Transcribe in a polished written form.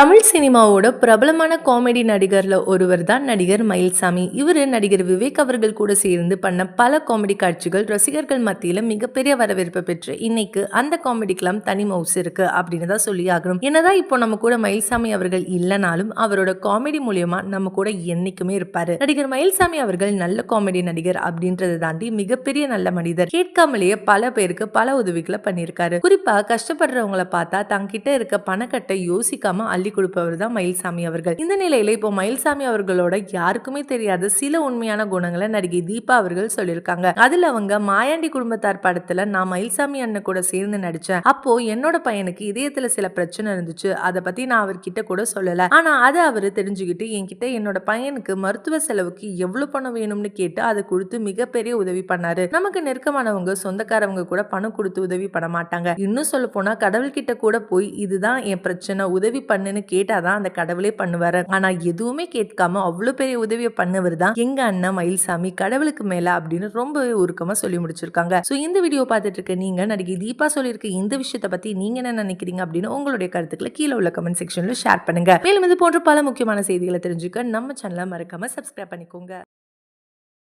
தமிழ் சினிமாவோட பிரபலமான காமெடி நடிகர்ல ஒருவர் தான் நடிகர் மயில்சாமி. இவரு நடிகர் விவேக் அவர்கள் கூட சேர்ந்து பண்ண பல காமெடி காட்சிகள் ரசிகர்கள் மத்தியில மிகப்பெரிய வரவேற்பு பெற்று இன்னைக்கு அந்த காமெடிக்கெல்லாம் தனி மவுஸ் இருக்கு அப்படின்னு தான் சொல்லி ஆகணும். என்னதான் இப்போ நம்ம கூட மயில்சாமி அவர்கள் இல்லைனாலும் அவரோட காமெடி மூலியமா நம்ம கூட என்னைக்குமே இருப்பாரு. நடிகர் மயில்சாமி அவர்கள் நல்ல காமெடி நடிகர் அப்படின்றத தாண்டி மிகப்பெரிய நல்ல மனிதர். கேட்காமலேயே பல பேருக்கு பல உதவிகளை பண்ணியிருக்காரு. குறிப்பா கஷ்டப்படுறவங்களை பார்த்தா தங்கிட்ட இருக்க பணக்கட்டை யோசிக்காம அள்ளி கொடுப்பவர் தான் மயில்சாமி அவர்கள். இந்த நிலையில இப்போ மயில்சாமி அவர்களோட யாருக்குமே தெரியாத சில உண்மையான குணங்களை நடிகை தீபா அவர்கள் சொல்லியிருக்காங்க. அதுல அவங்க மாயாண்டி குடும்பத்தார் படத்துல நான் மயில்சாமி அண்ணன் கூட சேர்ந்து நடிச்சேன். அப்போ என்னோட பையனுக்கு இதயத்துல சில பிரச்சனை இருந்துச்சு. அதை பத்தி நான் அவர்கிட்ட கூட சொல்லல. ஆனா அதை அவரு தெரிஞ்சுக்கிட்டு என்கிட்ட என்னோட பையனுக்கு மருத்துவ செலவுக்கு எவ்வளவு பணம் வேணும்னு கேட்டு அதை கொடுத்து மிகப்பெரிய உதவி பண்ணாரு. நமக்கு நெருக்கமானவங்க சொந்தக்காரவங்க கூட பணம் கொடுத்து உதவி பண்ண மாட்டாங்க. இன்னும் சொல்ல போனா கடவுள்கிட்ட கூட போய் இதுதான் என் பிரச்சனை உதவி பண்ணுன்னு கேட்டாதான் அந்த கடவுளே பண்ணுவாரு. ஆனா எதுவுமே கேட்காம அவ்வளவு பெரிய உதவியை பண்ணவர் தான் எங்க அண்ணன் மயில்சாமி. கடவுளுக்கு மேல அப்படின்னு ரொம்பவே உருக்கமா சொல்லி முடிச்சிருக்காங்க. சோ இந்த வீடியோ பார்த்துட்டு இருக்க நீங்க நடிகை தீபா சொல்லியிருக்க இந்த விஷயத்தை பத்தி நீங்க என்ன நினைக்கிறீங்க அப்படின்னு உங்களுடைய கருத்துக்களை கீழே உள்ள கமெண்ட் செக்ஷன்ல ஷேர் பண்ணுங்க. மேலும் இது போன்ற பல முக்கியமான செய்திகளை தெரிஞ்சுக்க நம்ம சேனலை மறக்காம சப்ஸ்கிரைப் பண்ணிக்கோங்க.